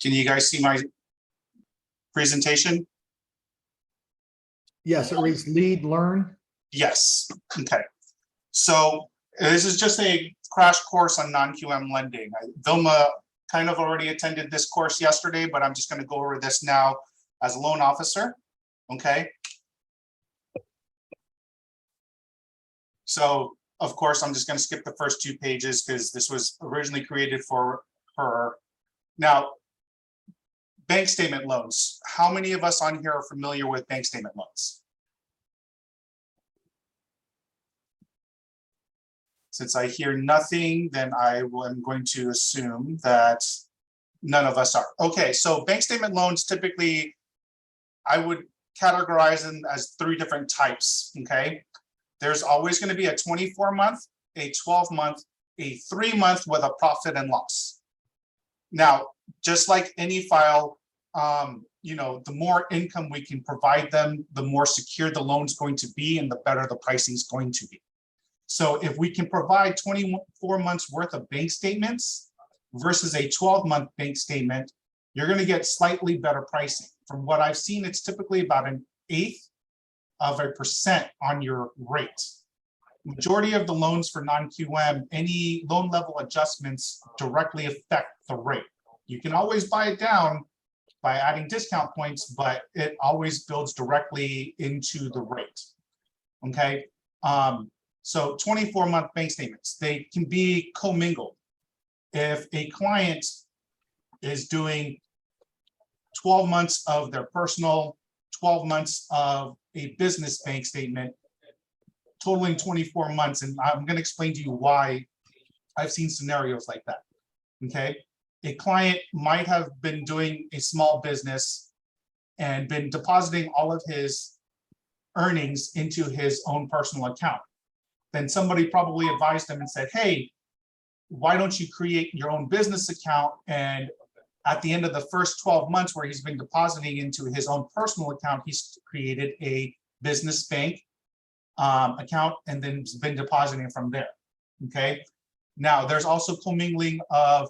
Can you guys see my presentation? Yes, it reads lead learn. Yes. Okay. So this is just a crash course on non-QM lending. Vilma kind of already attended this course yesterday, but I'm just going to go over this now as a loan officer. Okay. So of course, I'm just going to skip the first 2 pages because this was originally created for her. Now, bank statement loans. How many of us on here are familiar with bank statement loans? Since I hear nothing, then I'm going to assume that none of us are. Okay, so bank statement loans, typically, I would categorize them as 3 different types, okay? There's always going to be a 24-month, a 12-month, a 3-month with a profit and loss. Now, just like any file, you know, the more income we can provide them, the more secure the loan's going to be and the better the pricing is going to be. So if we can provide 24 months worth of bank statements versus a 12-month bank statement, you're going to get slightly better pricing. From what I've seen, it's typically about 1/8% on your rate. Majority of the loans for non-QM, any loan level adjustments directly affect the rate. You can always buy it down by adding discount points, but it always builds directly into the rate. Okay. So 24-month bank statements, they can be commingled. If a client is doing 12 months of their personal, 12 months of a business bank statement, totaling 24 months, and I'm going to explain to you why I've seen scenarios like that. Okay. A client might have been doing a small business and been depositing all of his earnings into his own personal account. Then somebody probably advised them and said, hey, why don't you create your own business account? And at the end of the first 12 months where he's been depositing into his own personal account, he's created a business bank account and then been depositing from there. Okay. Now there's also commingling of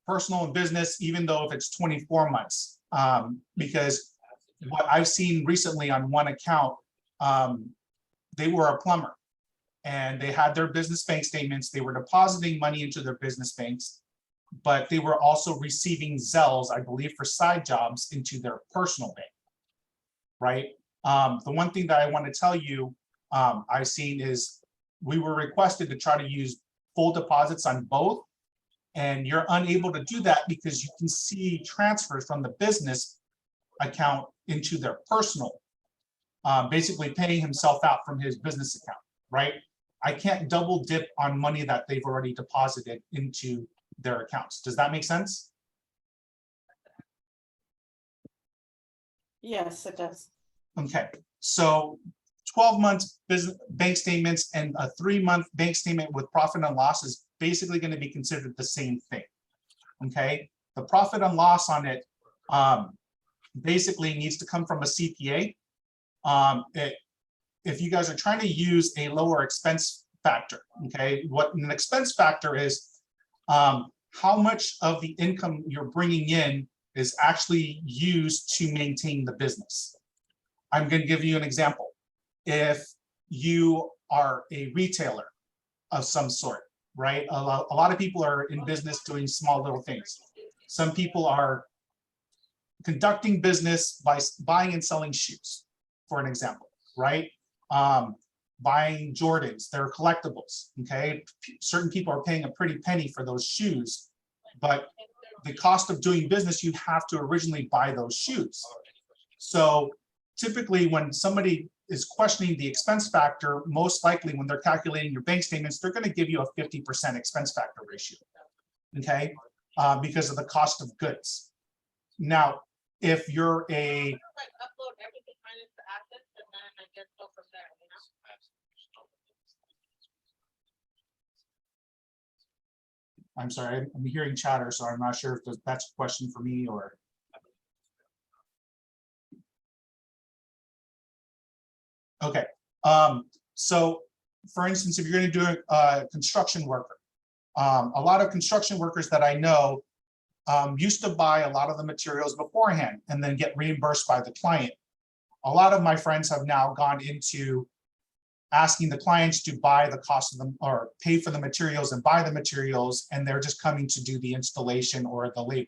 personal and business, even though if it's 24 months, because what I've seen recently on one account, they were a plumber and they had their business bank statements. They were depositing money into their business banks, but they were also receiving Zells, I believe, for side jobs into their personal bank, right? The one thing that I want to tell you I've seen is we were requested to try to use full deposits on both, and you're unable to do that because you can see transfers from the business account into their personal, basically paying himself out from his business account, right? I can't double dip on money that they've already deposited into their accounts. Does that make sense? Yes, it does. Okay, so 12 months business bank statements and a 3-month bank statement with profit and loss is basically going to be considered the same thing. Okay, the profit and loss on it basically needs to come from a CPA. If you guys are trying to use a lower expense factor, okay, what an expense factor is, how much of the income you're bringing in is actually used to maintain the business. I'm going to give you an example. If you are a retailer of some sort, right? A lot of people are in business doing small little things. Some people are conducting business by buying and selling shoes, for an example, right? Buying Jordans, they're collectibles, okay? Certain people are paying a pretty penny for those shoes, but the cost of doing business, you have to originally buy those shoes. So typically when somebody is questioning the expense factor, most likely when they're calculating your bank statements, they're going to give you a 50% expense factor ratio, okay? Because of the cost of goods. Now, if you're a I'm sorry, I'm hearing chatter, so I'm not sure if that's a question for me or. Okay, so for instance, if you're going to do a construction worker, a lot of construction workers that I know, used to buy a lot of the materials beforehand and then get reimbursed by the client. A lot of my friends have now gone into asking the clients to buy the cost of them or pay for the materials and buy the materials, and they're just coming to do the installation or the labor,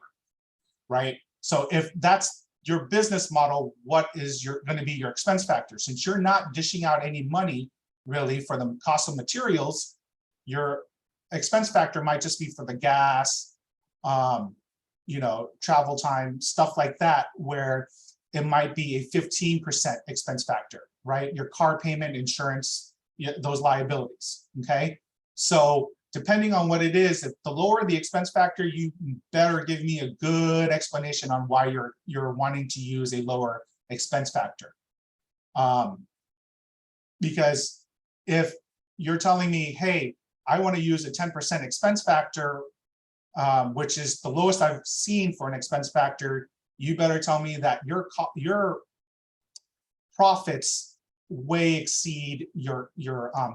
right? So if that's your business model, what is going to be your expense factor? Since you're not dishing out any money really for the cost of materials, your expense factor might just be for the gas, you know, travel time, stuff like that, where it might be a 15% expense factor, right? Your car payment, insurance, those liabilities, okay? So depending on what it is, if the lower the expense factor, you better give me a good explanation on why you're wanting to use a lower expense factor. Because if you're telling me, hey, I want to use a 10% expense factor, which is the lowest I've seen for an expense factor, you better tell me that your profits way exceed your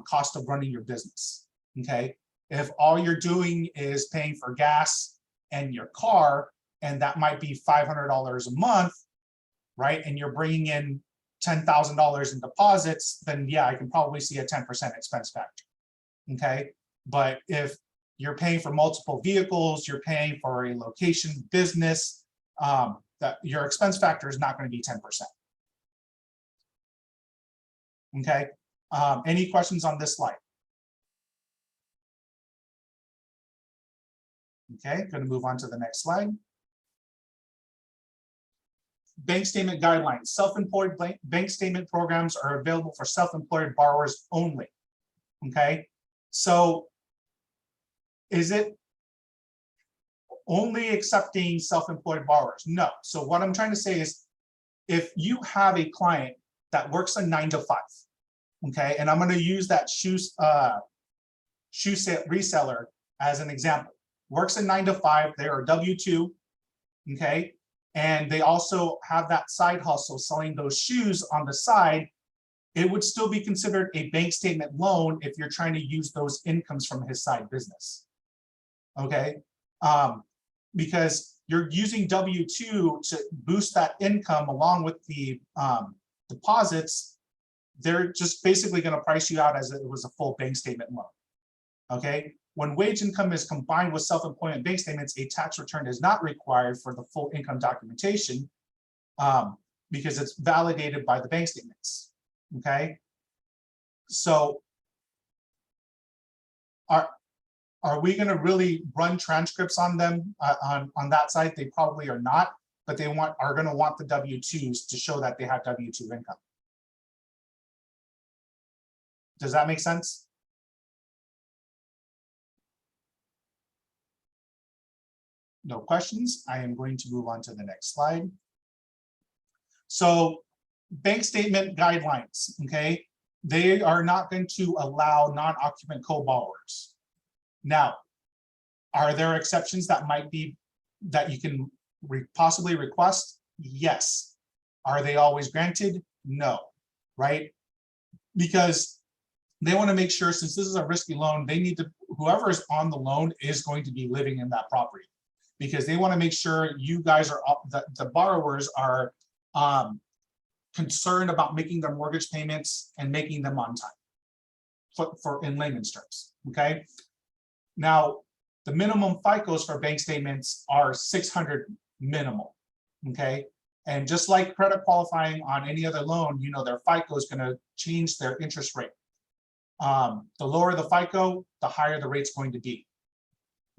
cost of running your business. Okay, if all you're doing is paying for gas and your car, and that might be $500 a month, right? And you're bringing in $10,000 in deposits, then yeah, I can probably see a 10% expense factor. Okay, but if you're paying for multiple vehicles, you're paying for a location business, that your expense factor is not going to be 10%. Okay, any questions on this slide? Okay, going to move on to the next slide. Bank statement guidelines. Self-employed bank statement programs are available for self-employed borrowers only. Okay, so is it only accepting self-employed borrowers? No. So what I'm trying to say is, if you have a client that works a 9-to-5, okay, and I'm going to use that shoe reseller as an example. Works a 9-to-5, they are W-2, okay, and they also have that side hustle selling those shoes on the side. It would still be considered a bank statement loan if you're trying to use those incomes from his side business. Okay, because you're using W-2 to boost that income along with the deposits. They're just basically going to price you out as if it was a full bank statement loan. Okay, when wage income is combined with self-employment bank statements, a tax return is not required for the full income documentation because it's validated by the bank statements. Okay, so are we going to really run transcripts on them on that site? They probably are not, but they are going to want the W-2s to show that they have W-2 income. Does that make sense? No questions. I am going to move on to the next slide. So bank statement guidelines, okay? They are not going to allow non-occupant co-borrowers. Now, are there exceptions that might be that you can possibly request? Yes. Are they always granted? No, right? Because they want to make sure, since this is a risky loan, they need to, whoever is on the loan is going to be living in that property, because they want to make sure you guys are, the borrowers are concerned about making their mortgage payments and making them on time, for in layman's terms, okay? Now, the minimum FICOs for bank statements are 600 minimal, okay? And just like credit qualifying on any other loan, you know, their FICO is going to change their interest rate. The lower the FICO, the higher the rate's going to be,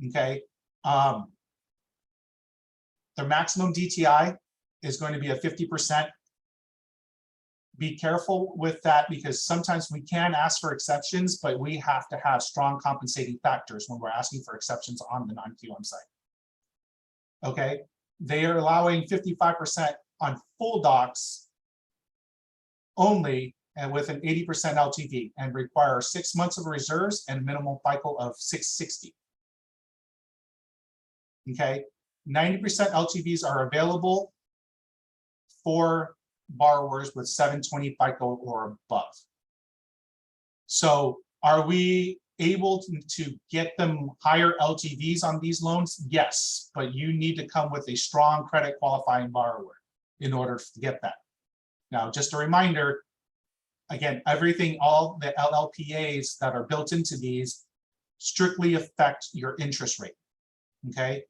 okay? The maximum DTI is going to be a 50%. Be careful with that, because sometimes we can ask for exceptions, but we have to have strong compensating factors when we're asking for exceptions on the non-QM site. Okay, they are allowing 55% on full docs only, and with an 80% LTV, and require 6 months of reserves and minimum FICO of 660. Okay, 90% LTVs are available for borrowers with 720 FICO or above. So are we able to get them higher LTVs on these loans? Yes, but you need to come with a strong credit qualifying borrower in order to get that. Now, just a reminder, again, everything, all the LLPAs that are built into these strictly affect your interest rate, okay?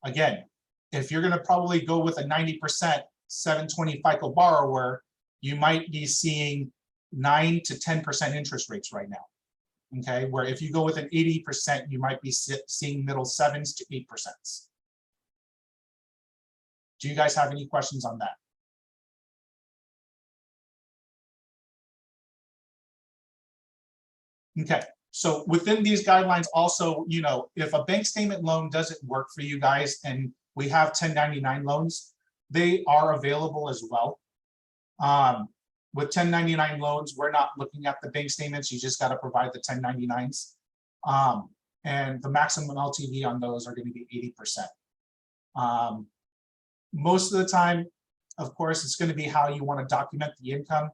Again, if you're gonna probably go with a 90% 720 FICO borrower, you might be seeing 9 to 10% interest rates right now, okay? Where if you go with an 80%, you might be seeing middle 7s to 8%. Do you guys have any questions on that? Okay, so within these guidelines also, you know, if a bank statement loan doesn't work for you guys and we have 1099 loans, they are available as well. With 1099 loans, we're not looking at the bank statements. You just got to provide the 1099s. And the maximum LTV on those are going to be 80%. Most of the time, of course, it's going to be how you want to document the income.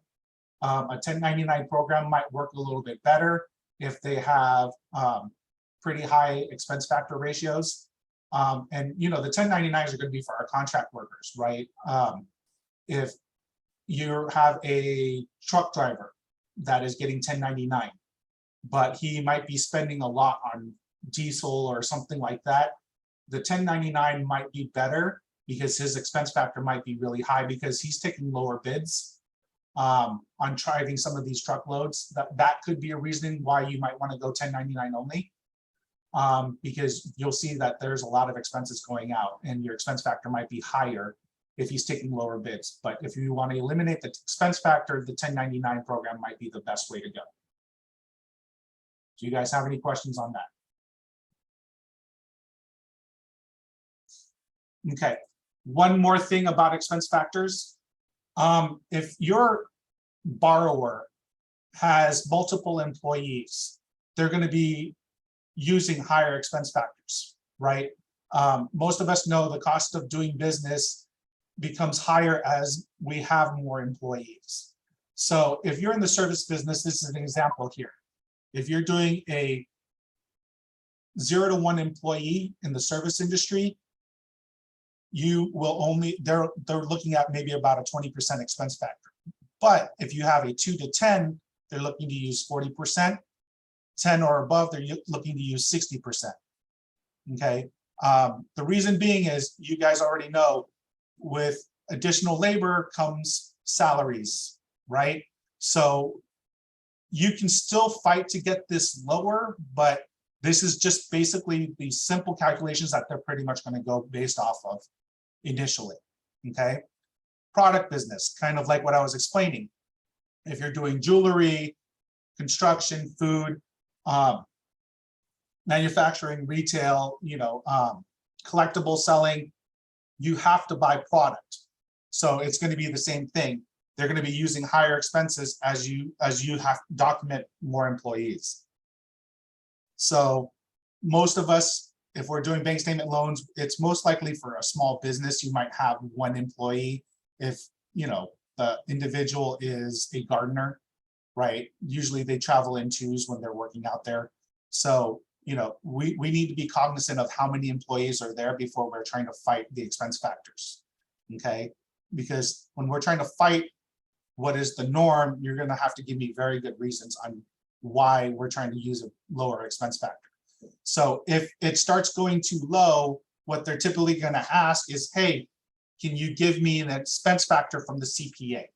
A 1099 program might work a little bit better if they have pretty high expense factor ratios. And you know, the 1099s are going to be for our contract workers, right? If you have a truck driver that is getting 1099, but he might be spending a lot on diesel or something like that, the 1099 might be better because his expense factor might be really high because he's taking lower bids on driving some of these truckloads. That could be a reason why you might want to go 1099 only, because you'll see that there's a lot of expenses going out and your expense factor might be higher if he's taking lower bids. But if you want to eliminate the expense factor, the 1099 program might be the best way to go. Do you guys have any questions on that? Okay, one more thing about expense factors. If your borrower has multiple employees, they're going to be using higher expense factors, right? Most of us know the cost of doing business becomes higher as we have more employees. So if you're in the service business, this is an example here. If you're doing a 0 to 1 employee in the service industry, you will only, they're looking at maybe about a 20% expense factor. But if you have a 2 to 10, they're looking to use 40%, 10 or above, they're looking to use 60%. Okay. The reason being is you guys already know with additional labor comes salaries, right? So you can still fight to get this lower, but this is just basically the simple calculations that they're pretty much going to go based off of initially. Okay. Product business, kind of like what I was explaining. If you're doing jewelry, construction, food, manufacturing, retail, you know, collectible selling, you have to buy product. So it's going to be the same thing. They're going to be using higher expenses as you have to document more employees. So most of us, if we're doing bank statement loans, it's most likely for a small business. You might have 1 employee. If, you know, the individual is a gardener, right? Usually they travel in 2s when they're working out there. So, you know, we need to be cognizant of how many employees are there before we're trying to fight the expense factors, okay? Because when we're trying to fight what is the norm, you're going to have to give me very good reasons on why we're trying to use a lower expense factor. So if it starts going too low, what they're typically going to ask is, hey, can you give me an expense factor from the CPA?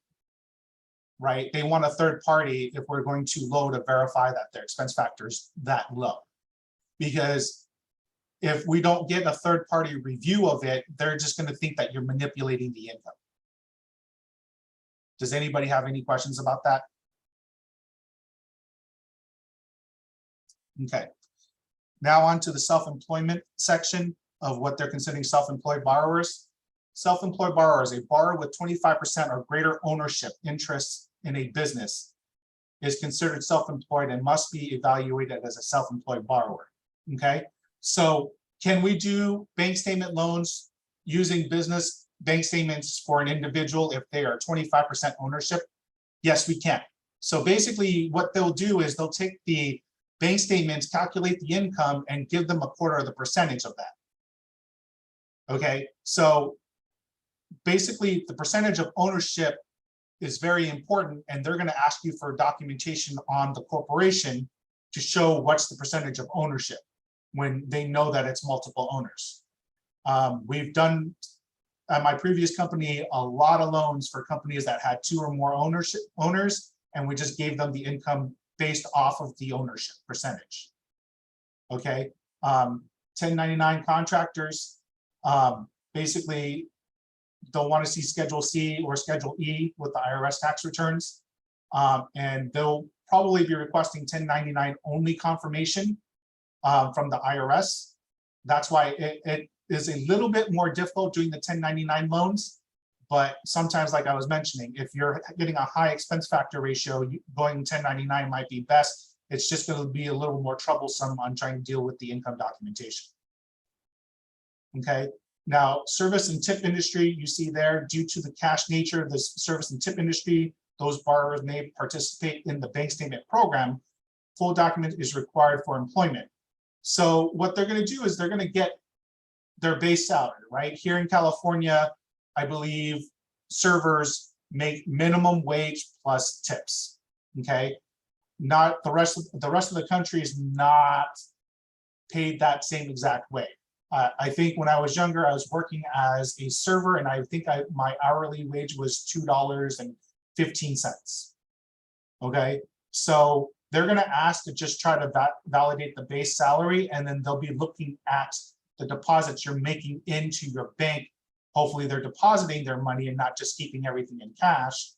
Right? They want a third party if we're going too low to verify that their expense factor is that low. Because if we don't get a third party review of it, they're just going to think that you're manipulating the income. Does anybody have any questions about that? Okay. Now on to the self-employment section of what they're considering self-employed borrowers. Self-employed borrowers, a borrower with 25% or greater ownership interests in a business is considered self-employed and must be evaluated as a self-employed borrower. Okay, so can we do bank statement loans using business bank statements for an individual if they are 25% ownership? Yes, we can. So basically what they'll do is they'll take the bank statements, calculate the income, and give them a quarter of the percentage of that. Okay, so basically the percentage of ownership is very important, and they're going to ask you for documentation on the corporation to show what's the percentage of ownership when they know that it's multiple owners. We've done at my previous company a lot of loans for companies that had 2 or more owners, and we just gave them the income based off of the ownership percentage. Okay, 1099 contractors basically don't want to see Schedule C or Schedule E with the IRS tax returns, and they'll probably be requesting 1099 only confirmation from the IRS. That's why it is a little bit more difficult doing the 1099 loans, but sometimes, like I was mentioning, if you're getting a high expense factor ratio, going 1099 might be best. It's just going to be a little more troublesome on trying to deal with the income documentation. Okay, now service and tip industry, you see there, due to the cash nature of the service and tip industry, those borrowers may participate in the bank statement program. Full document is required for employment. So what they're going to do is they're going to get their base salary, right? Here in California, I believe servers make minimum wage plus tips. Okay, not the rest of the country is not paid that same exact way. I think when I was younger, I was working as a server, and I think my hourly wage was $2.15. Okay, so they're going to ask to just try to validate the base salary, and then they'll be looking at the deposits you're making into your bank. Hopefully they're depositing their money and not just keeping everything in cash,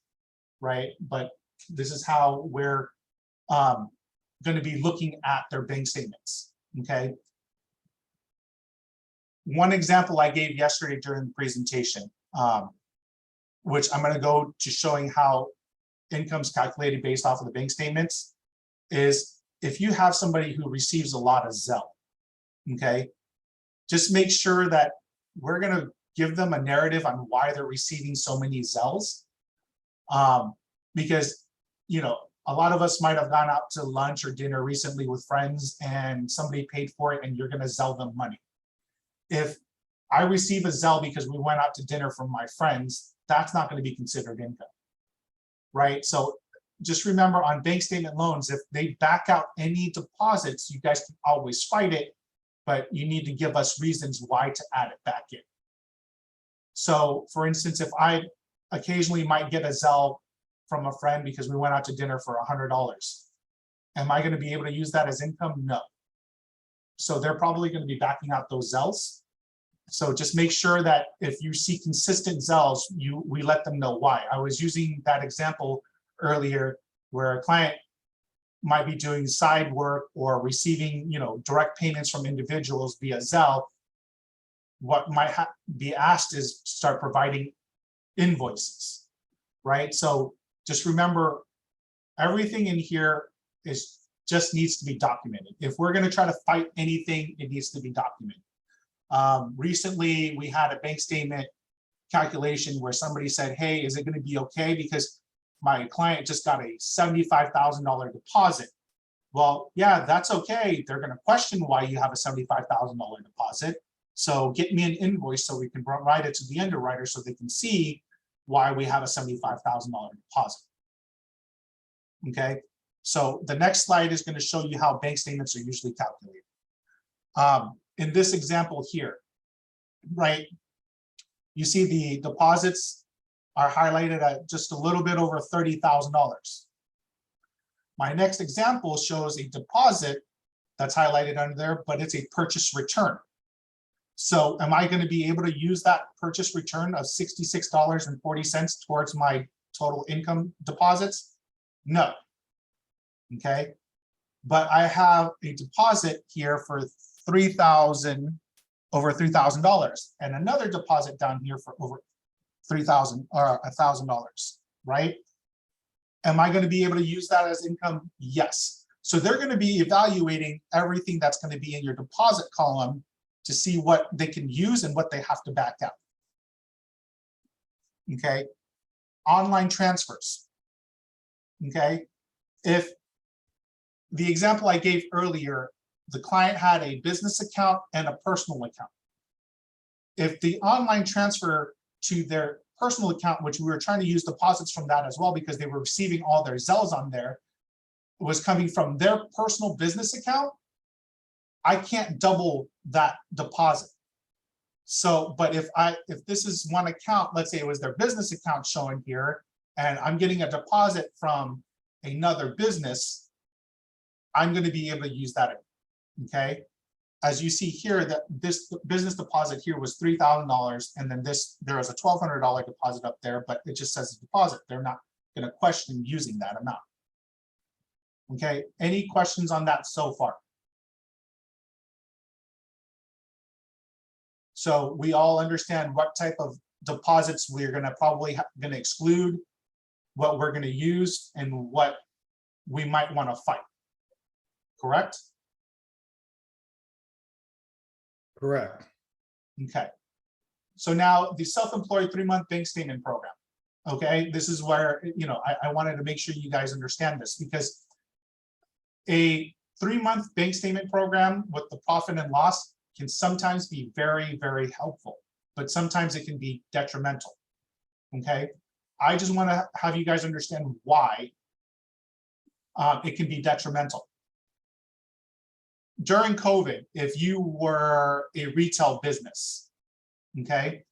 right? But this is how we're going to be looking at their bank statements, okay? One example I gave yesterday during the presentation, which I'm going to go to showing how income's calculated based off of the bank statements, is if you have somebody who receives a lot of Zelle, okay, just make sure that we're going to give them a narrative on why they're receiving so many Zelles, because, you know, a lot of us might have gone out to lunch or dinner recently with friends and somebody paid for it and you're going to Zelle them money. If I receive a Zelle because we went out to dinner from my friends, that's not going to be considered income, right? So just remember, on bank statement loans, if they back out any deposits, you guys can always fight it, but you need to give us reasons why to add it back in. So for instance, if I occasionally might get a Zelle from a friend because we went out to dinner for $100, am I going to be able to use that as income? No. So they're probably going to be backing out those Zelles. So just make sure that if you see consistent Zelles, we let them know why. I was using that example earlier where a client might be doing side work or receiving, you know, direct payments from individuals via Zelle. What might be asked is start providing invoices, right? So just remember, everything in here is just needs to be documented. If we're going to try to fight anything, it needs to be documented. Recently, we had a bank statement calculation where somebody said, hey, is it going to be okay? Because my client just got a $75,000 deposit. Well, yeah, that's okay. They're going to question why you have a $75,000 deposit. So get me an invoice so we can provide it to the underwriter so they can see why we have a $75,000 deposit. Okay, so the next slide is going to show you how bank statements are usually calculated. In this example here, right, you see the deposits are highlighted at just a little bit over $30,000. My next example shows a deposit that's highlighted under there, but it's a purchase return. So am I going to be able to use that purchase return of $66.40 towards my total income deposits? No. Okay. But I have a deposit here for over $3,000 and another deposit down here for over $3,000 or $1,000, right? Am I going to be able to use that as income? Yes. So they're going to be evaluating everything that's going to be in your deposit column to see what they can use and what they have to back out. Okay. Online transfers. Okay. If the example I gave earlier, the client had a business account and a personal account. If the online transfer to their personal account, which we were trying to use deposits from that as well because they were receiving all their Zells on there, was coming from their personal business account, I can't double that deposit. So, but if this is one account, let's say it was their business account showing here, and I'm getting a deposit from another business, I'm going to be able to use that. Okay. As you see here, that this business deposit here was $3,000, and then there was a $1,200 deposit up there, but it just says deposit. They're not going to question using that amount. Okay. Any questions on that so far? So we all understand what type of deposits we're going to probably going to exclude, what we're going to use, and what we might want to fight. Correct? Correct. Okay. So now the self-employed 3-month bank statement program. Okay, this is where, you know, I wanted to make sure you guys understand this, because a 3-month bank statement program with the profit and loss can sometimes be very, very helpful, but sometimes it can be detrimental. Okay, I just want to have you guys understand why it can be detrimental. During COVID, if you were a retail business, okay,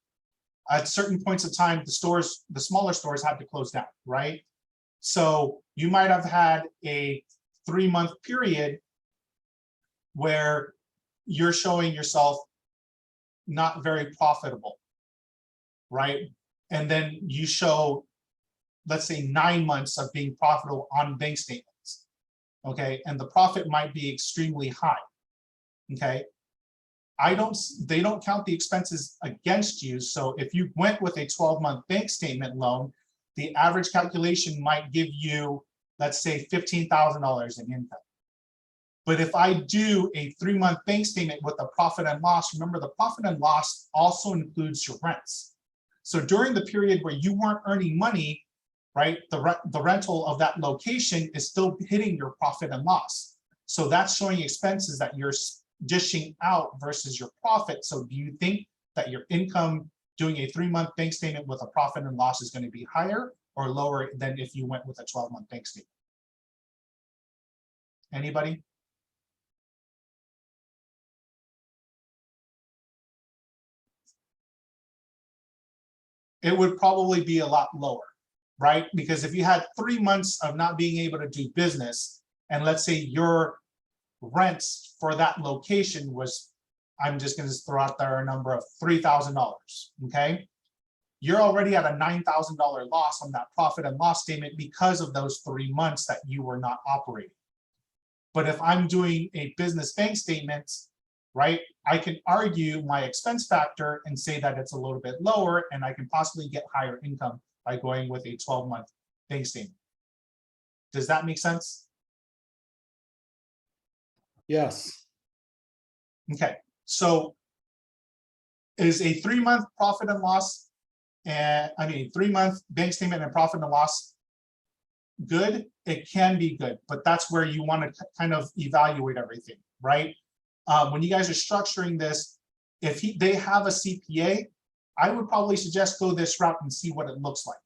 at certain points of time, the smaller stores had to close down, right? So you might have had a 3-month period where you're showing yourself not very profitable, right? And then you show, let's say, 9 months of being profitable on bank statements, okay? And the profit might be extremely high, okay? They don't count the expenses against you. So if you went with a 12-month bank statement loan, the average calculation might give you, let's say, $15,000 in income. But if I do a 3-month bank statement with a profit and loss, remember the profit and loss also includes your rents. So during the period where you weren't earning money, right, the rental of that location is still hitting your profit and loss. So that's showing expenses that you're dishing out versus your profit. So do you think that your income doing a 3-month bank statement with a profit and loss is going to be higher or lower than if you went with a 12-month bank statement? Anybody? It would probably be a lot lower, right? Because if you had 3 months of not being able to do business, and let's say your rents for that location was, I'm just going to throw out there a number of $3,000, okay? You're already at a $9,000 loss on that profit and loss statement because of those 3 months that you were not operating. But if I'm doing a business bank statement, right, I can argue my expense factor and say that it's a little bit lower, and I can possibly get higher income by going with a 12-month bank statement. Does that make sense? Yes. Okay, so is a 3-month profit and loss, and 3-month bank statement and profit and loss good? It can be good, but that's where you want to kind of evaluate everything, right? When you guys are structuring this, if they have a CPA, I would probably suggest go this route and see what it looks like.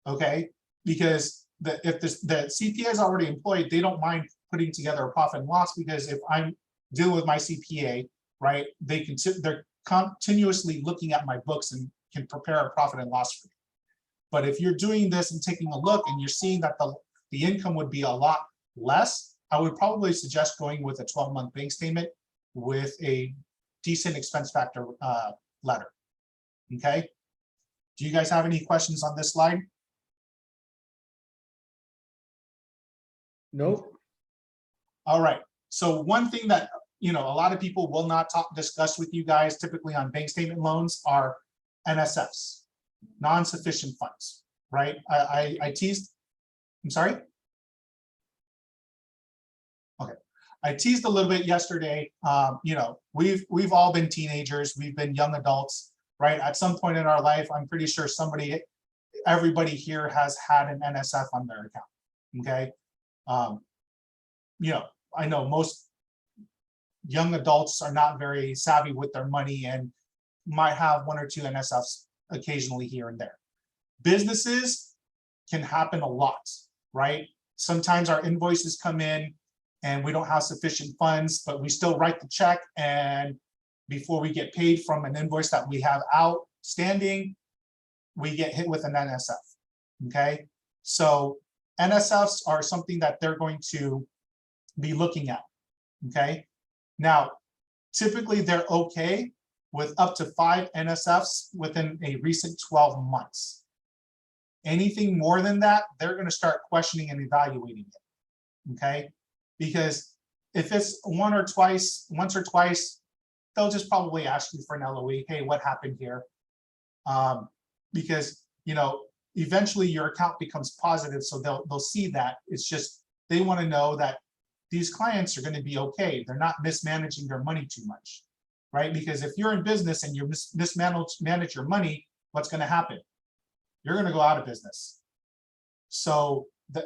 Okay, because if the CPA is already employed, they don't mind putting together a profit and loss, because if I'm dealing with my CPA, right, they're continuously looking at my books and can prepare a profit and loss for me. But if you're doing this and taking a look and you're seeing that the income would be a lot less, I would probably suggest going with a 12-month bank statement with a decent expense factor letter. Okay. Do you guys have any questions on this slide? Nope. All right. So one thing that, a lot of people will not discuss with you guys typically on bank statement loans are NSFs, non-sufficient funds, right? I teased, I'm sorry? Okay. I teased a little bit yesterday. We've all been teenagers, we've been young adults, right? At some point in our life, I'm pretty sure everybody here has had an NSF on their account, okay? I know most young adults are not very savvy with their money and might have one or two NSFs occasionally here and there. Businesses can happen a lot, right? Sometimes our invoices come in and we don't have sufficient funds, but we still write the check, and before we get paid from an invoice that we have outstanding, we get hit with an NSF, okay? So NSFs are something that they're going to be looking at, okay? Now, typically they're okay with up to 5 NSFs within a recent 12 months. Anything more than that, they're going to start questioning and evaluating it, okay? Because if it's once or twice, they'll just probably ask you for an LOE. Hey, what happened here? Because eventually your account becomes positive, so they'll see that. It's just they want to know that these clients are going to be okay. They're not mismanaging their money too much, right? Because if you're in business and you mismanage your money, what's going to happen? You're going to go out of business. So that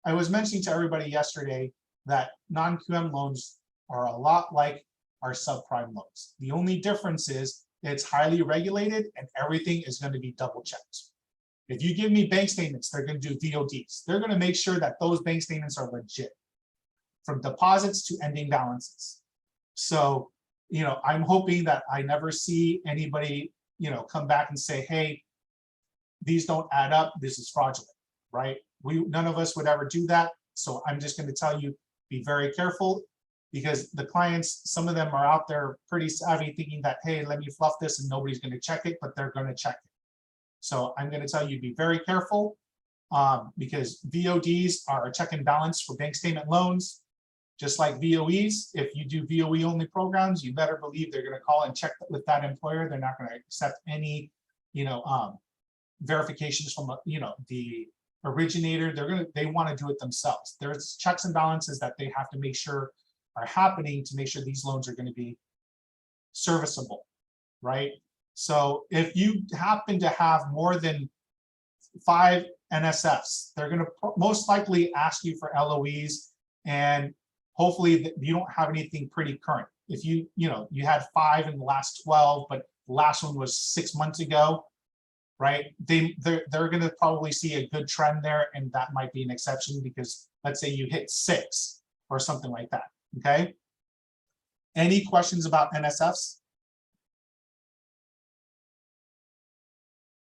I was mentioning to everybody yesterday that non-QM loans are a lot like our subprime loans. The only difference is it's highly regulated and everything is going to be double checked. If you give me bank statements, they're going to do VODs. They're going to make sure that those bank statements are legit, from deposits to ending balances. So, I'm hoping that I never see anybody, come back and say, hey, these don't add up, this is fraudulent, right? None of us would ever do that. So I'm just going to tell you, be very careful, because the clients, some of them are out there pretty savvy, thinking that, hey, let me fluff this and nobody's going to check it, but they're going to check it. So I'm going to tell you, be very careful, because VODs are a check and balance for bank statement loans, just like VOEs. If you do VOE only programs, you better believe they're going to call and check with that employer. They're not going to accept any, verifications from the originator. They want to do it themselves. There's checks and balances that they have to make sure are happening to make sure these loans are going to be serviceable, right? So if you happen to have more than 5 NSFs, they're going to most likely ask you for LOEs, and hopefully you don't have anything pretty current. If you had 5 in the last 12, but the last one was 6 months ago, right? They're going to probably see a good trend there, and that might be an exception, because let's say you hit 6 or something like that. Okay. Any questions about NSFs?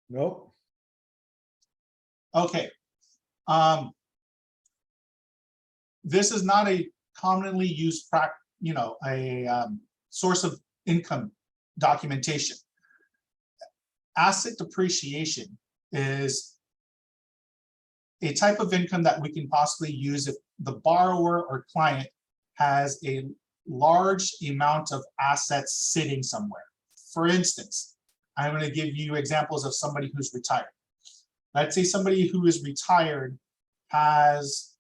Nope. Okay. This is not a commonly used source of income documentation. Asset depreciation is a type of income that we can possibly use if the borrower or client has a large amount of assets sitting somewhere. For instance, I'm going to give you examples of somebody who's retired. Let's say somebody who is retired has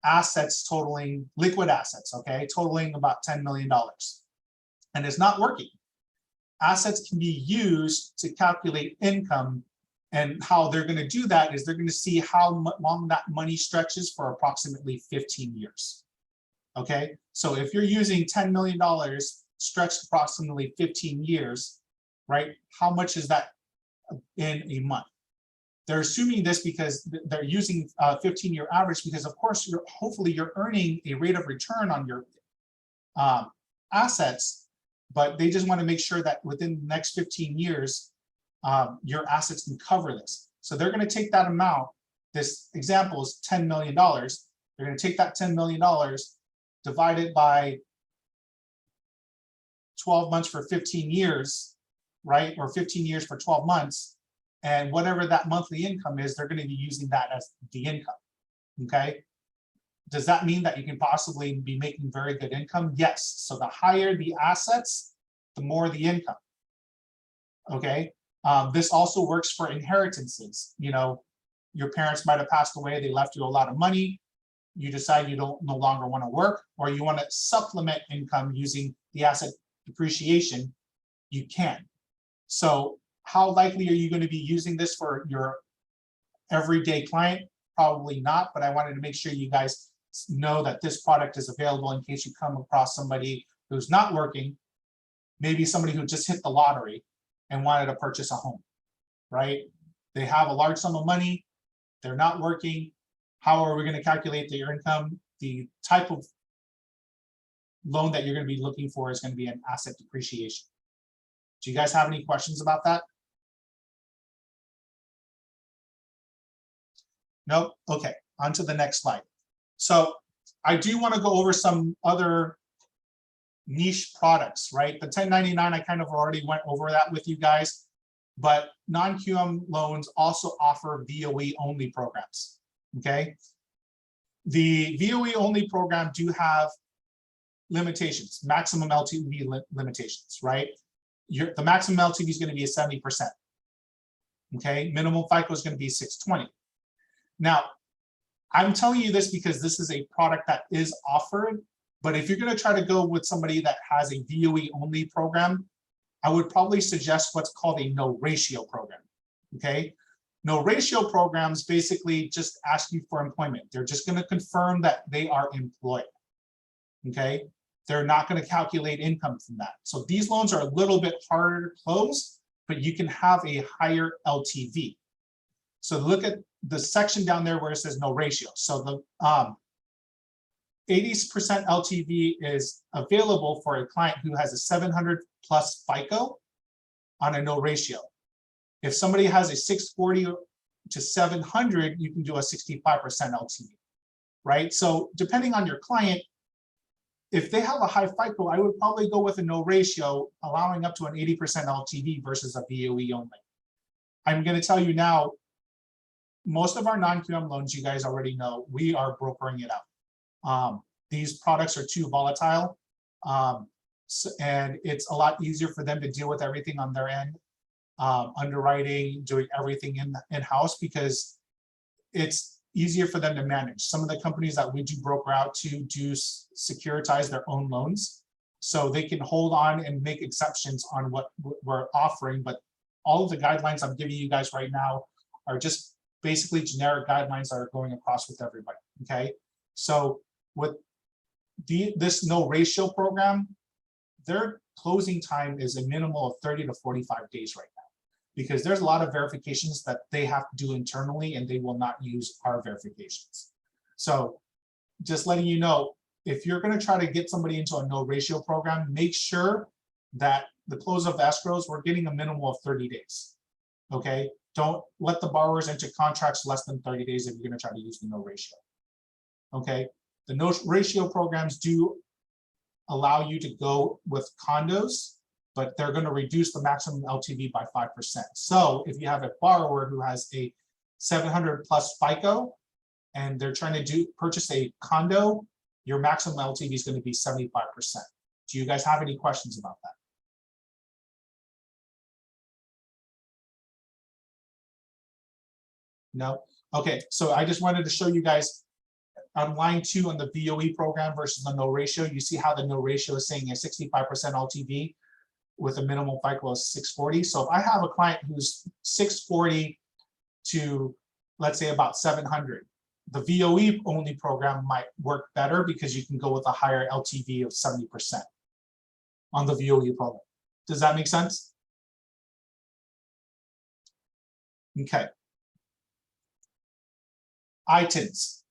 assets totaling, liquid assets, okay, totaling about $10 million, and it's not working. Assets can be used to calculate income, and how they're going to do that is they're going to see how long that money stretches for approximately 15 years. Okay, so if you're using $10 million stretched approximately 15 years, right, how much is that in a month? They're assuming this because they're using 15-year average, because of course hopefully you're earning a rate of return on your assets, but they just want to make sure that within the next 15 years your assets can cover this. So they're going to take that amount. This example is $10 million. They're going to take that $10 million, divide it by 12 months for 15 years, right? Or 15 years for 12 months. And whatever that monthly income is, they're going to be using that as the income, okay? Does that mean that you can possibly be making very good income? Yes. So the higher the assets, the more the income, okay? This also works for inheritances. Your parents might have passed away, they left you a lot of money, you decide you no longer want to work, or you want to supplement income using the asset depreciation, you can. So how likely are you going to be using this for your everyday client? Probably not, but I wanted to make sure you guys know that this product is available in case you come across somebody who's not working, maybe somebody who just hit the lottery and wanted to purchase a home, right? They have a large sum of money, they're not working. How are we going to calculate their income? The type of loan that you're going to be looking for is going to be an asset depreciation. Do you guys have any questions about that? Nope. Okay, on to the next slide. So I do want to go over some other niche products, right? The 1099, I kind of already went over that with you guys, but non-QM loans also offer VOE only programs, okay? The VOE only program do have limitations, maximum LTV limitations, right? The maximum LTV is going to be a 70%, okay? Minimum FICO is going to be 620. Now, I'm telling you this because this is a product that is offered, but if you're going to try to go with somebody that has a VOE only program, I would probably suggest what's called a no ratio program, okay? No ratio programs basically just ask you for employment. They're just going to confirm that they are employed, okay? They're not going to calculate income from that. So these loans are a little bit harder to close, but you can have a higher LTV. So look at the section down there where it says no ratio. So the 80% LTV is available for a client who has a 700 plus FICO on a no ratio. If somebody has a 640 to 700, you can do a 65% LTV, right? So depending on your client, if they have a high FICO, I would probably go with a no ratio, allowing up to an 80% LTV versus a VOE only. I'm going to tell you now, most of our non-QM loans, you guys already know, we are brokering it out. These products are too volatile, and it's a lot easier for them to deal with everything on their end, underwriting, doing everything in-house, because it's easier for them to manage. Some of the companies that we do broker out to do securitize their own loans, so they can hold on and make exceptions on what we're offering. But all of the guidelines I'm giving you guys right now are just basically generic guidelines that are going across with everybody, okay? So with this no ratio program, their closing time is a minimal of 30 to 45 days right now, because there's a lot of verifications that they have to do internally, and they will not use our verifications. So just letting you know, if you're going to try to get somebody into a no ratio program, make sure that the close of escrows, we're getting a minimal of 30 days, okay? Don't let the borrowers enter contracts less than 30 days if you're going to try to use the no ratio. Okay, the no ratio programs do allow you to go with condos, but they're going to reduce the maximum LTV by 5%. So if you have a borrower who has a 700 plus FICO and they're trying to purchase a condo, your maximum LTV is going to be 75%. Do you guys have any questions about that? No? Okay, so I just wanted to show you guys on line 2 on the VOE program versus the no ratio. You see how the no ratio is saying a 65% LTV with a minimum FICO of 640. So if I have a client who's 640 to, let's say, about 700, the VOE only program might work better because you can go with a higher LTV of 70% on the VOE program. Does that make sense? Okay. ITINs.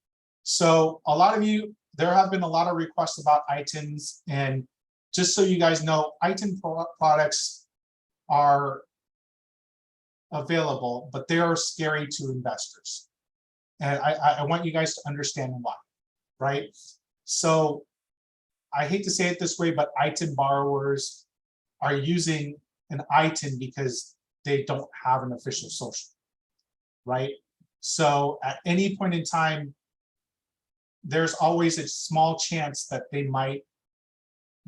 So a lot of you, there have been a lot of requests about ITINs, and just so you guys know, ITIN products are available, but they are scary to investors. And I want you guys to understand why, right? So I hate to say it this way, but ITIN borrowers are using an ITIN because they don't have an official social, right? So at any point in time, there's always a small chance that they might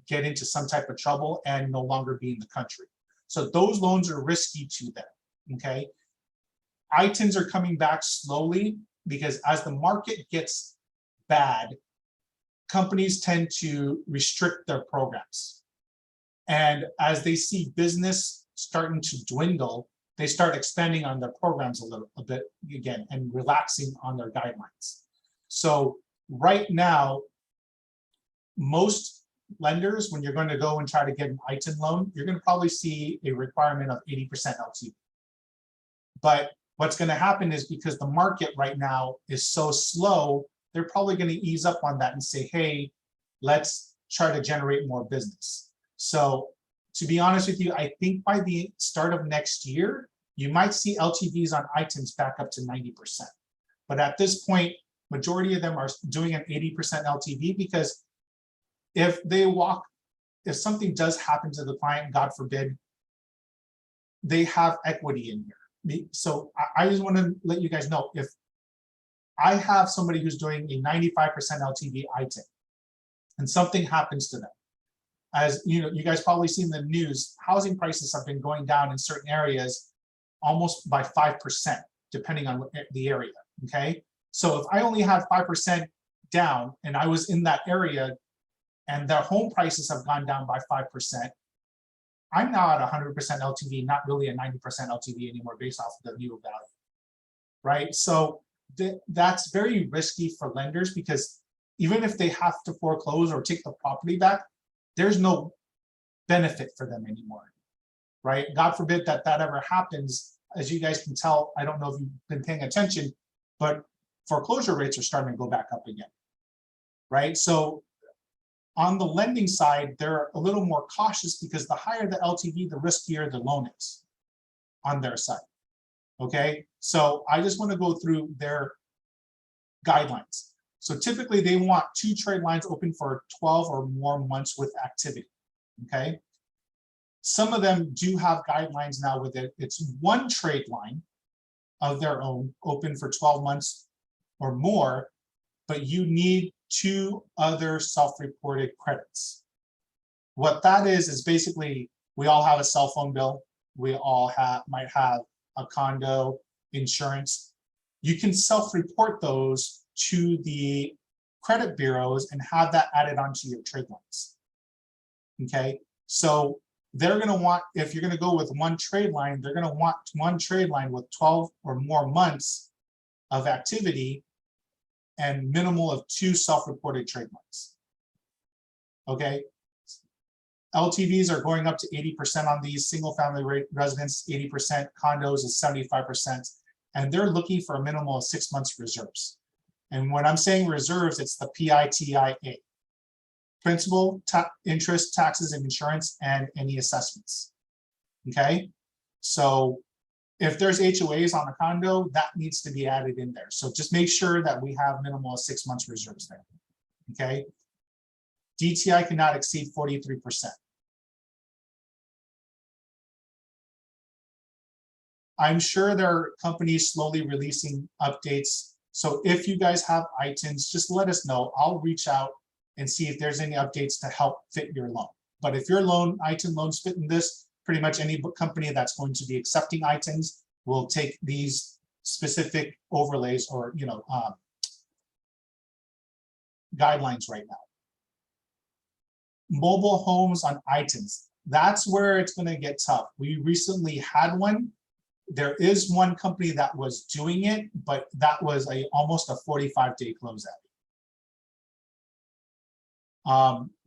get into some type of trouble and no longer be in the country. So those loans are risky to them, okay? ITINs are coming back slowly because as the market gets bad, companies tend to restrict their programs. And as they see business starting to dwindle, they start expanding on their programs a bit again and relaxing on their guidelines. So right now, most lenders, when you're going to go and try to get an ITIN loan, you're going to probably see a requirement of 80% LTV. But what's going to happen is because the market right now is so slow, they're probably going to ease up on that and say, hey, let's try to generate more business. So to be honest with you, I think by the start of next year, you might see LTVs on ITINs back up to 90%. But at this point, majority of them are doing an 80% LTV because if something does happen to the client, God forbid, they have equity in here. So I just want to let you guys know, if I have somebody who's doing a 95% LTV ITIN and something happens to them, as you know, you guys probably seen the news, housing prices have been going down in certain areas almost by 5%, depending on the area, okay? So if I only had 5% down and I was in that area and their home prices have gone down by 5%, I'm now at 100% LTV, not really a 90% LTV anymore based off of the view value, right? So that's very risky for lenders because even if they have to foreclose or take the property back, there's no benefit for them anymore, right? God forbid that ever happens. As you guys can tell, I don't know if you've been paying attention, but foreclosure rates are starting to go back up again, right? So on the lending side, they're a little more cautious because the higher the LTV, the riskier the loan is on their side, okay? So I just want to go through their guidelines. So typically they want 2 trade lines open for 12 or more months with activity, okay? Some of them do have guidelines now with it. It's 1 trade line of their own open for 12 months or more, but you need 2 other self-reported credits. What that is basically, we all have a cell phone bill. We all might have a condo, insurance. You can self-report those to the credit bureaus and have that added onto your trade lines, okay? So they're gonna want, if you're gonna go with 1 trade line, they're gonna want 1 trade line with 12 or more months of activity and minimal of 2 self-reported trade lines, okay? LTVs are going up to 80% on these single family residents, 80%, condos is 75%, and they're looking for a minimal of 6 months reserves. And when I'm saying reserves, it's the PITIA, principal, interest, taxes, and insurance, and any assessments, okay? So if there's HOAs on a condo, that needs to be added in there. So just make sure that we have minimal of 6 months reserves there, okay? DTI cannot exceed 43%. I'm sure there are companies slowly releasing updates. So if you guys have ITINs, just let us know. I'll reach out and see if there's any updates to help fit your loan. But if your ITIN loans fit in this, pretty much any company that's going to be accepting ITINs will take these specific overlays or guidelines right now. Mobile homes on ITINs, that's where it's going to get tough. We recently had one. There is one company that was doing it, but that was almost a 45-day closeout.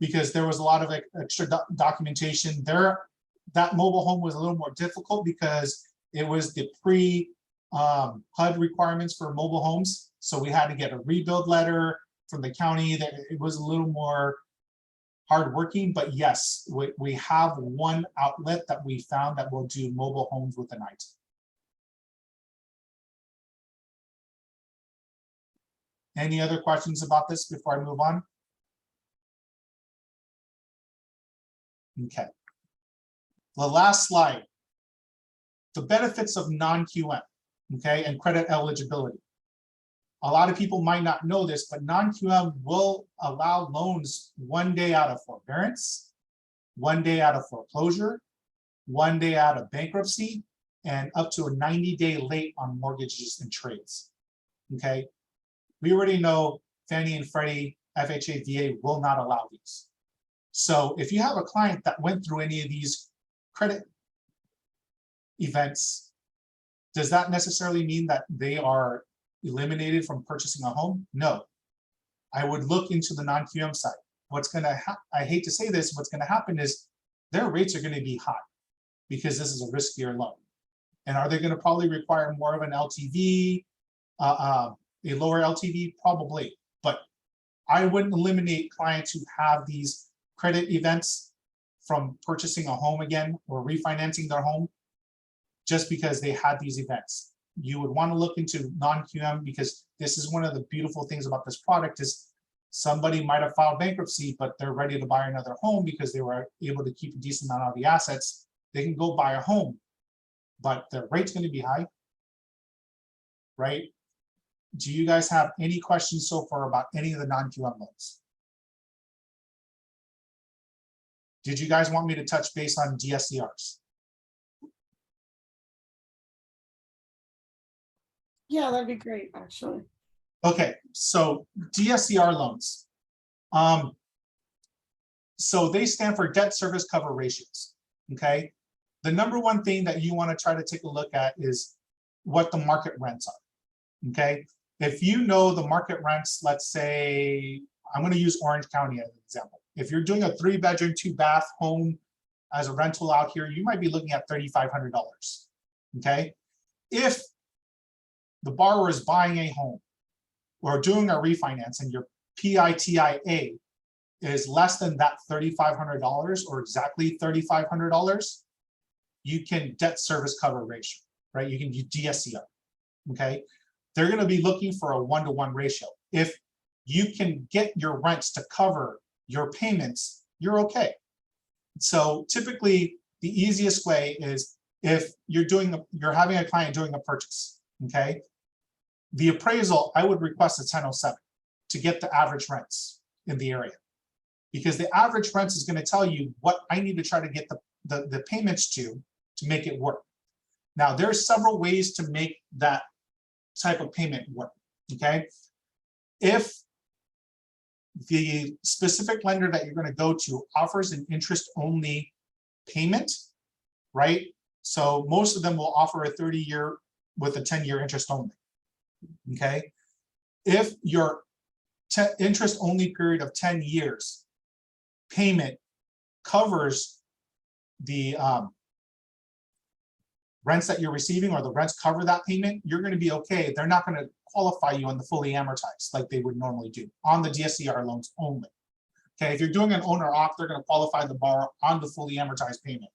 Because there was a lot of extra documentation there. That mobile home was a little more difficult because it was the HUD requirements for mobile homes. So we had to get a rebuild letter from the county. That it was a little more hardworking, but yes, we have one outlet that we found that will do mobile homes with an ITIN. Any other questions about this before I move on? Okay. The last slide, the benefits of non-QM, okay, and credit eligibility. A lot of people might not know this, but non-QM will allow loans 1 day out of forbearance, 1 day out of foreclosure, 1 day out of bankruptcy, and up to a 90-day late on mortgages and trades, okay? We already know Fannie and Freddie, FHA, VA will not allow these. So if you have a client that went through any of these credit events, does that necessarily mean that they are eliminated from purchasing a home? No. I would look into the non-QM side. What's gonna I hate to say this, what's gonna happen is their rates are gonna be high because this is a riskier loan. And are they gonna probably require more of an LTV, a lower LTV? Probably, but I wouldn't eliminate clients who have these credit events from purchasing a home again or refinancing their home just because they had these events. You would want to look into non-QM because this is one of the beautiful things about this product is somebody might have filed bankruptcy, but they're ready to buy another home because they were able to keep a decent amount of the assets. They can go buy a home, but the rate's going to be high, right? Do you guys have any questions so far about any of the non-QM loans? Did you guys want me to touch base on DSCRs? Yeah, that'd be great, actually. Okay, so DSCR loans. So they stand for debt service cover ratios, okay? The number one thing that you want to try to take a look at is what the market rents are, okay? If you know the market rents, let's say, I'm going to use Orange County as an example. If you're doing a 3-bedroom, 2-bath home as a rental out here, you might be looking at $3,500, okay? If the borrower is buying a home or doing a refinance and your PITIA is less than that $3,500 or exactly $3,500, you can debt service cover ratio, right? You can do DSCR, okay? They're gonna be looking for a 1-to-1 ratio. If you can get your rents to cover your payments, you're okay. So typically the easiest way is if you're having a client doing a purchase, okay? The appraisal, I would request a 1007 to get the average rents in the area, because the average rents is going to tell you what I need to try to get the payments to make it work. Now, there's several ways to make that type of payment work, okay? If the specific lender that you're going to go to offers an interest-only payment, right? So most of them will offer a 30-year with a 10-year interest only. Okay, if your interest only period of 10 years payment covers the rents that you're receiving, or the rents cover that payment, you're going to be okay. They're not going to qualify you on the fully amortized like they would normally do on the DSCR loans only. Okay, if you're doing an owner op, they're going to qualify the borrower on the fully amortized payment.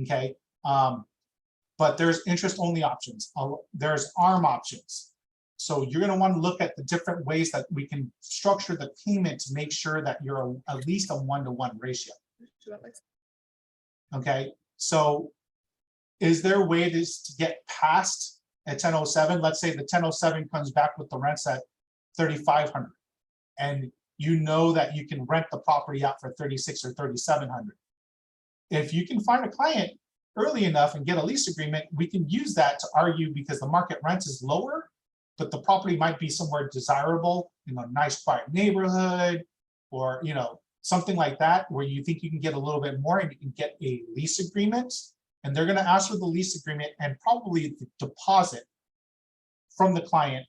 Okay, but there's interest only options. There's ARM options. So you're going to want to look at the different ways that we can structure the payment to make sure that you're at least a 1-to-1 ratio. Okay, so is there a way to get past a 1007? Let's say the 1007 comes back with the rents at 3,500, and you know that you can rent the property out for 36 or 3,700. If you can find a client early enough and get a lease agreement, we can use that to argue because the market rent is lower, but the property might be somewhere desirable in a nice quiet neighborhood, or something like that, where you think you can get a little bit more and you can get a lease agreement, and they're going to ask for the lease agreement and probably the deposit from the client.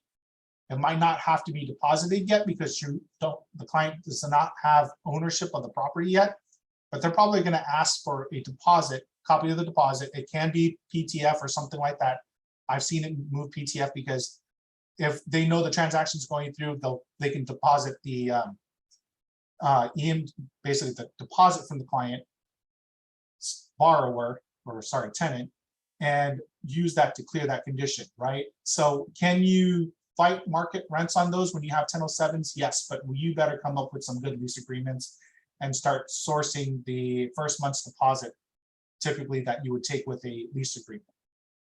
It might not have to be deposited yet because the client does not have ownership of the property yet, but they're probably going to ask for a deposit, copy of the deposit. It can be PTF or something like that. I've seen it move PTF because if they know the transaction's going through, they can deposit the basically the deposit from the client borrower, or sorry, tenant, and use that to clear that condition, right? So can you fight market rents on those when you have 1007s? Yes, but you better come up with some good lease agreements and start sourcing the first month's deposit, typically that you would take with a lease agreement.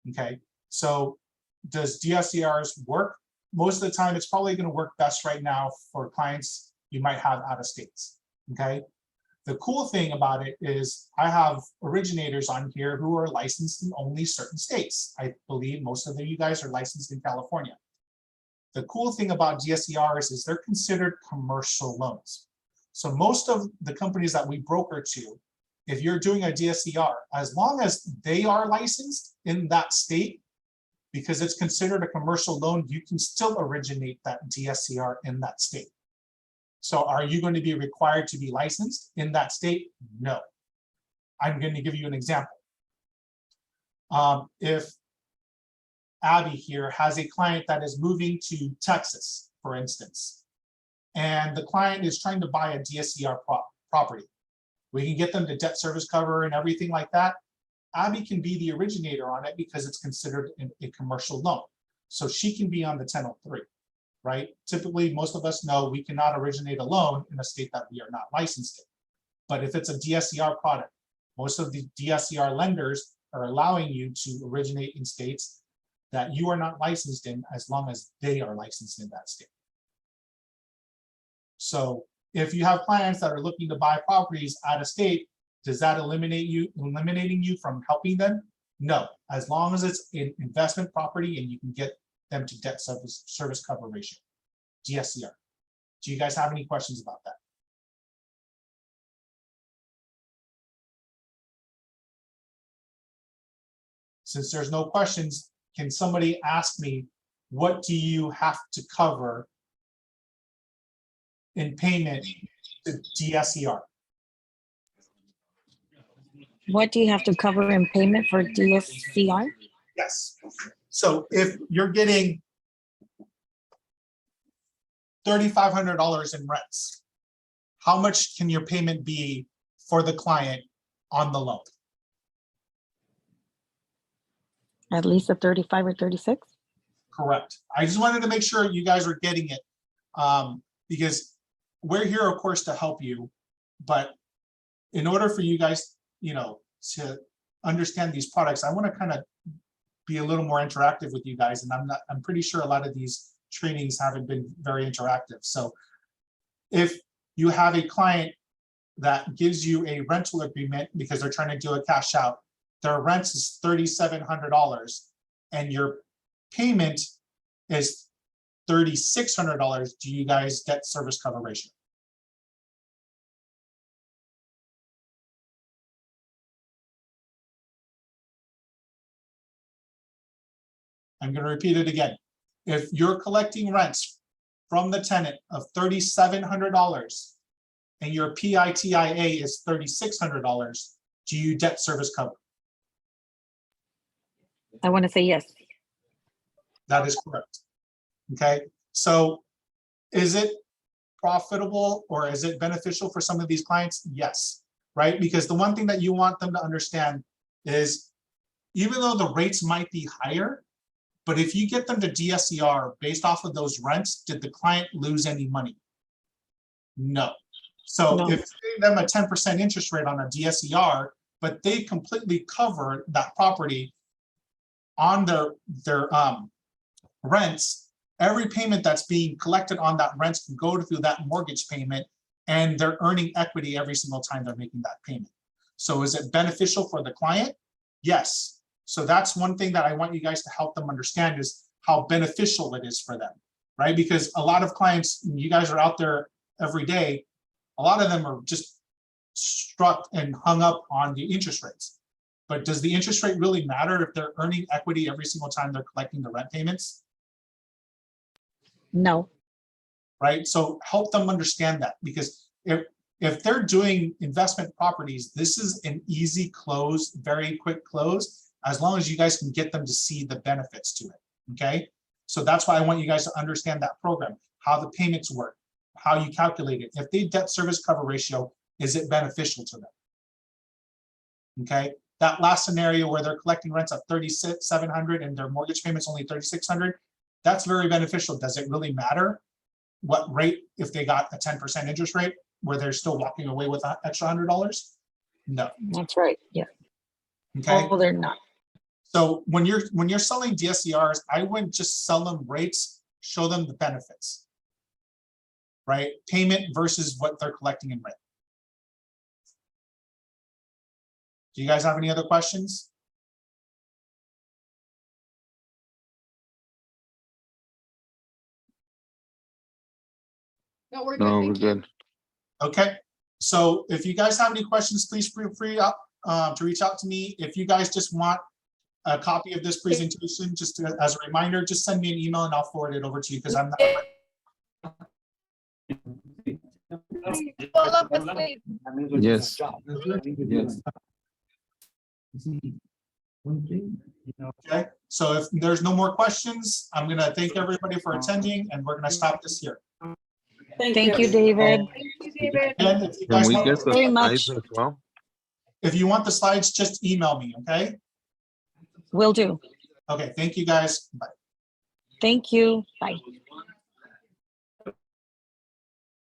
Okay, so does DSCRs work? Most of the time, it's probably going to work best right now for clients you might have out of states. Okay, the cool thing about it is I have originators on here who are licensed in only certain states. I believe most of you guys are licensed in California. The cool thing about DSCRs is they're considered commercial loans. So most of the companies that we broker to, if you're doing a DSCR, as long as they are licensed in that state, because it's considered a commercial loan, you can still originate that DSCR in that state. So are you going to be required to be licensed in that state? No. I'm going to give you an example. If Abby here has a client that is moving to Texas, for instance, and the client is trying to buy a DSCR property, we can get them to debt service cover and everything like that. Abby can be the originator on it because it's considered a commercial loan. So she can be on the 1003, right? Typically, most of us know we cannot originate a loan in a state that we are not licensed in. But if it's a DSCR product, most of the DSCR lenders are allowing you to originate in states that you are not licensed in as long as they are licensed in that state. So if you have clients that are looking to buy properties out of state, does that eliminating you from helping them? No, as long as it's an investment property and you can get them to debt service cover ratio, DSCR. Do you guys have any questions about that? Since there's no questions, can somebody ask me, what do you have to cover in payment to DSCR? What do you have to cover in payment for DSCR? Yes. So if you're getting $3,500 in rents, how much can your payment be for the client on the loan? At least a 35 or 36? Correct. I just wanted to make sure you guys are getting it, because we're here, of course, to help you. But in order for you guys, to understand these products, I want to kind of be a little more interactive with you guys. And I'm pretty sure a lot of these trainings haven't been very interactive. So if you have a client that gives you a rental agreement because they're trying to do a cash out, their rent is $3,700 and your payment is $3,600, do you guys debt service cover ratio? I'm going to repeat it again. If you're collecting rents from the tenant of $3,700 and your PITIA is $3,600, do you debt service cover? I want to say yes. That is correct. Okay, so is it profitable or is it beneficial for some of these clients? Yes, right? Because the one thing that you want them to understand is even though the rates might be higher, but if you get them to DSCR based off of those rents, did the client lose any money? No. So No. if you give them a 10% interest rate on a DSCR, but they completely cover that property on their rents, every payment that's being collected on that rent can go through that mortgage payment, and they're earning equity every single time they're making that payment. So is it beneficial for the client? Yes. So that's one thing that I want you guys to help them understand is how beneficial it is for them, right? Because a lot of clients, you guys are out there every day, a lot of them are just struck and hung up on the interest rates. But does the interest rate really matter if they're earning equity every single time they're collecting the rent payments? No. Right? So help them understand that, because if they're doing investment properties, this is an easy close, very quick close, as long as you guys can get them to see the benefits to it. Okay. So that's why I want you guys to understand that program, how the payments work, how you calculate it. If they debt service cover ratio, is it beneficial to them? Okay. That last scenario where they're collecting rents of $3,700 and their mortgage payment's only $3,600, that's very beneficial. Does it really matter what rate if they got a 10% interest rate where they're still walking away with an extra $100? No. That's right. Yeah. Okay. Oh, they're not. So when you're selling DSCRs, I wouldn't just sell them rates, show them the benefits, right? Payment versus what they're collecting in rent. Do you guys have any other questions? No, we're No, good. we're Thank you. good. Okay. So if you guys have any questions, please feel free to reach out to me. If you guys just want a copy of this presentation, just as a reminder, just send me an email and I'll forward it over to you because I'm not. Yes. Okay, so if there's no more questions, I'm gonna thank everybody for attending and we're gonna stop this here. Thank you, David. Again, if you Can guys we want- get the Very slides much. as well? If you want the slides, just email me, okay? Will do. Okay, thank you guys. Bye. Thank you. Bye.